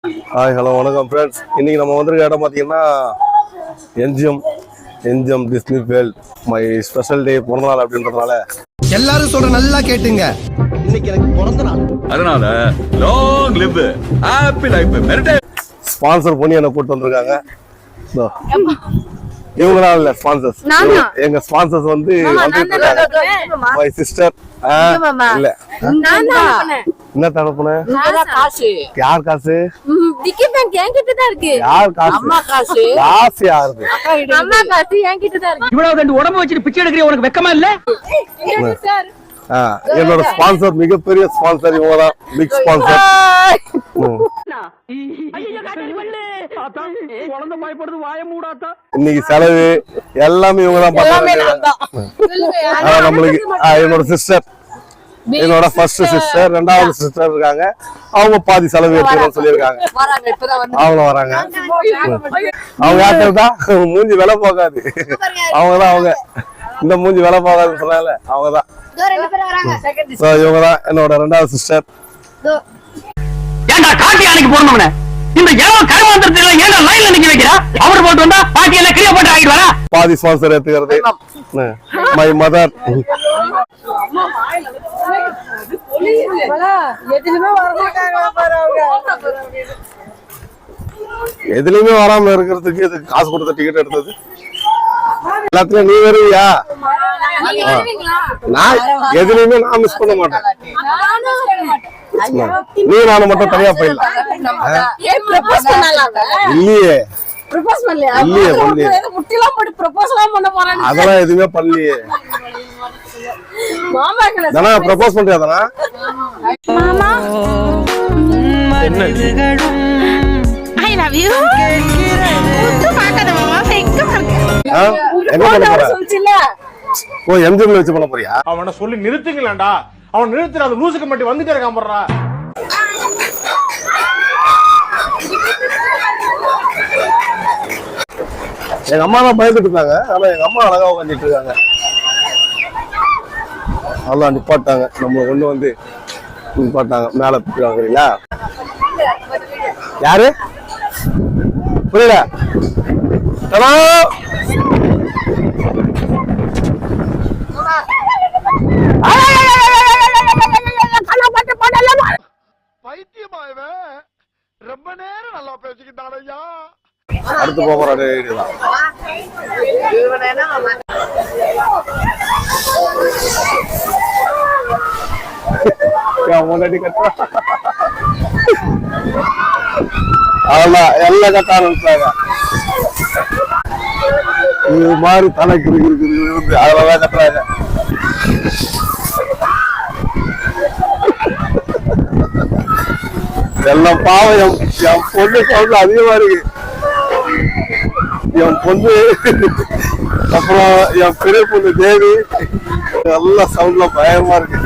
Hi hello வணக்கம் friends. இன்னைக்கு நம்ம வந்திருக்க இடம் பார்த்தீங்கன்னா MGM Disney world. My special day, பிறந்தநாள் அப்படின்றதுனால எல்லாரும் சொல்ற நல்லா கேட்டுங்க. இன்னைக்கு எனக்கு பிறந்த நாள், அதனால long live happy life sponsor பண்ணி என்ன கூட்டு வந்திருக்காங்க. இவங்களா இல்ல ஸ்பான்சர்ஸ், எங்க ஸ்பான்சர்ஸ் வந்து மை சிஸ்டர். இல்ல என்ன தரப்புன யார் காசு? யார் காசு? காசு யாருது? இவ்வளவு ரெண்டு உடம்பு வச்சுட்டு பிச்சை எடுக்கிற உனக்கு வெக்கமா இல்ல? என்னோட ஸ்பான்சர், மிகப்பெரிய ஸ்பான்சர் இவங்க தான், பிக் ஸ்பான்சர். இன்னைக்கு செலவு எல்லாமே இவங்க தான் பண்றாங்க. நம்மளுக்கு என்னோட சிஸ்டர், என்னோட ஃபர்ஸ்ட் சிஸ்டர், ரெண்டாவது சிஸ்டர் இருக்காங்க. அவங்க பாதி செலவு எடுத்துக்கணும்னு சொல்லியிருக்காங்க. அவங்க வராங்க. அவங்க யார்தான் மூஞ்சி விலை போகாது. அவங்கதான் அவங்க இந்த மூஞ்சி விலை போகாதுன்னு சொன்னால அவங்கதான். இவங்கதான் என்னோட ரெண்டாவது சிஸ்டர். ஏண்டா காட்டி அன்னைக்கு போறோம்னே இந்த ஏவோ கருமாந்திரத்துல ஏண்டா லைன்ல நிக்க வைக்கிறா? அவர் போட்டு வந்தா பாட்டி எல்லாம் கிளியர் போட்டு ஆகிட்டு வரா. பாதி ஸ்பான்சர் எடுத்துக்கிறது மை மதர். எதுலயுமே வராம இருக்கிறதுக்கு இது காசு கொடுத்த டிக்கெட் எடுத்தது. எல்லாத்துலயும் நீ வருவியா? நான் எதுலயுமே நான் மிஸ் பண்ண மாட்டேன். நீ நானும் மட்டும் தனியா போயிடலாம். இல்லையே அதெல்லாம் எதுவுமே பண்ணலையே. தானா ப்ரப்போஸ் பண்றியா? தானா எம்ஜிஎம்ல வச்சு பண்ண போறியா? அவனை சொல்லி நிறுத்துங்களா? அவன் நிறுத்துற அந்த லூசுக்கு மட்டும் வந்துட்டே இருக்கான் போடுறா. எங்க அம்மா தான் பயந்துட்டு இருக்காங்க. ஆனா எங்க அம்மா அழகா உட்காந்துட்டு இருக்காங்க. நல்லா நிப்பாட்டாங்க. நம்ம கொண்டு வந்து நிப்பாட்டாங்க. மேல போயிருக்காங்களா? யாரு புரியல? ஹலோ ரொம்ப நேரம் நல்லா பேசிக்கிட்டாலையா. அடுத்து போற ஐடியா முன்னாடி கட்டுறா. அவ்வளவுதான் எல்லாம் கட்ட ஆரம்பிச்சாங்க. இது மாதிரி தலைக்கு இருக்கு அவ்வளவுதான் கட்டுறாங்க. எல்லாம் பாவம். என் பொண்ணு சவுண்ட் அதிகமா இருக்கு. என் பொண்ணு, அப்புறம் என் பெரிய பொண்ணு தேவி, எல்லா சவுண்ட்ல பயமா இருக்கு.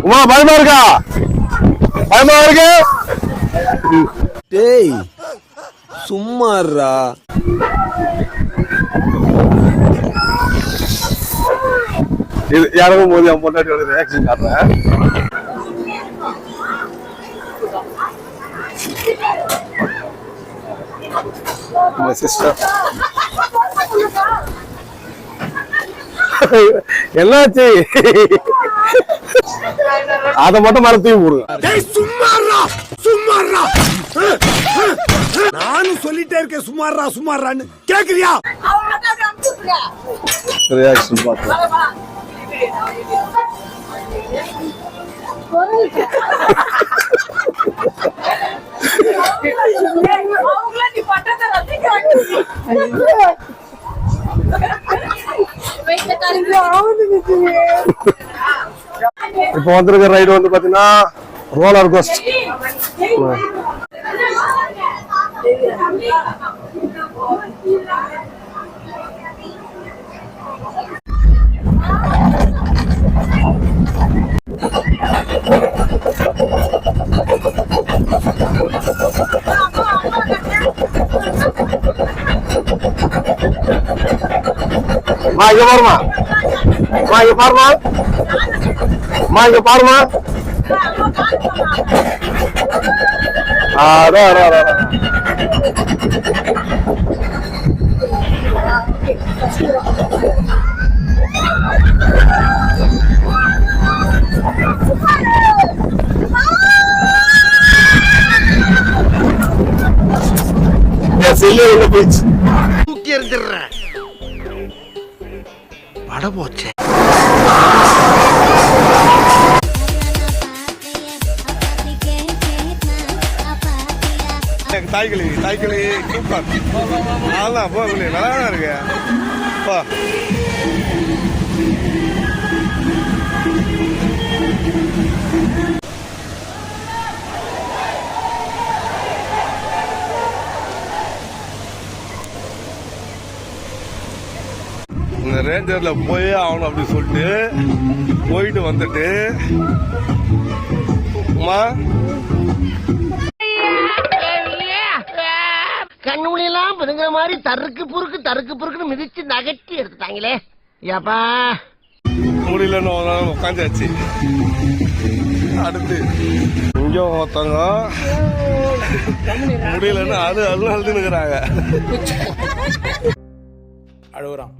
உமா பயமா இருக்கா? பயமா இருக்கு. டேய் சும்மாறா. இது யாரும் போது என் பொண்டாட்டியோட ரியாக்ஷன் காட்டுறேன். My sister. என்னாச்சு? அத மட்டும் மறத்தையும் போடுங்க. சும்மாறா நானும் சொல்லிட்டே இருக்கேன். சும்மாறான்னு கேக்குறியா? ரியாக்ஷன் பார்க்கலாம். இப்போ வந்திருக்க ரைடு வந்து பாத்தீங்கன்னா ரோலர் கோஸ்ட். மா இங்க பாருமா, மா இங்க பாருமா, மா இங்க பாருமா. அதான் அதான் அதான் செல்லு உள்ள போயிடுச்சு. தூக்கி எறிஞ்சிடுறேன். பட போச்சே. தாய்களி சூப்பர். அதான் போகல, நல்லா தான் இருக்கு. பா இந்த ரேஞ்சர்ல போய் ஆகணும் அப்படின்னு சொல்லிட்டு போயிட்டு வந்துட்டு கண்ணுலாம் பிடுங்குற மாதிரி தருக்கு புறுக்குன்னு மிதிச்சு நகட்டி எடுத்துட்டாங்களே. ஏப்பா முடியலன்னு உட்காந்தாச்சு. அடுத்து இங்க ஒருத்தவங்க முடியலன்னு அழுதுனுக்குறாங்க. அழுகுறான்.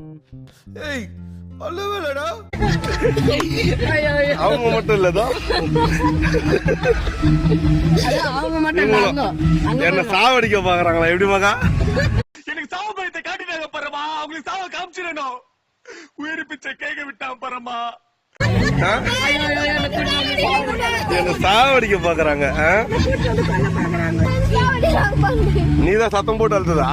ஏய் அழுவலடா. அவங்க மட்டும் இல்லதான், என்ன சாவடிக்க பாக்குறாங்களா? எப்படி மகா? எனக்கு சாவு பயத்தை காட்டினாங்க பரமா, அவங்களுக்கு சாவ காமிச்சிடணும். உயிர் பிச்சை கேட்க விட்டான் பரமா. என்ன சாவடிக்க பாக்குறாங்க. நீதான் சத்தம் போட்டு அழுதுதா?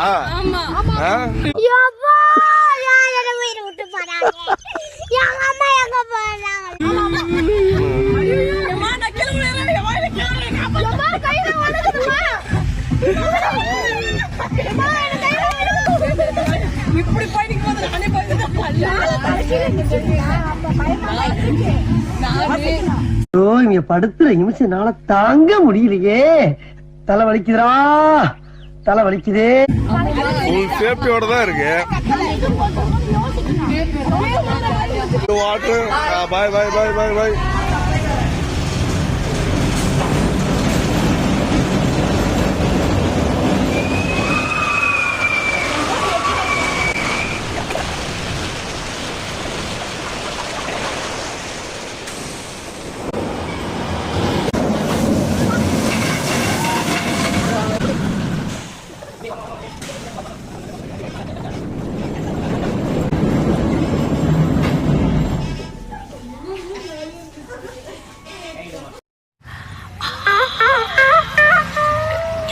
இங்க படுத்துற நிமிஷம்னால தாங்க முடியலையே. தலை வலிக்குதுடா, தலை வலிக்குதே. சேஃப்டியோட தான் இருக்கு. வாட்டர் பாய் பாய் பாய் பாய் பாய்.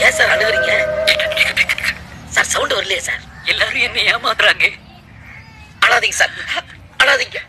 ஏன் சார் அழுகுறீங்க? சார் சவுண்ட் வரலையே சார். எல்லாரும் என்ன ஏமாத்துறாங்க. அழாதீங்க சார், அழாதீங்க.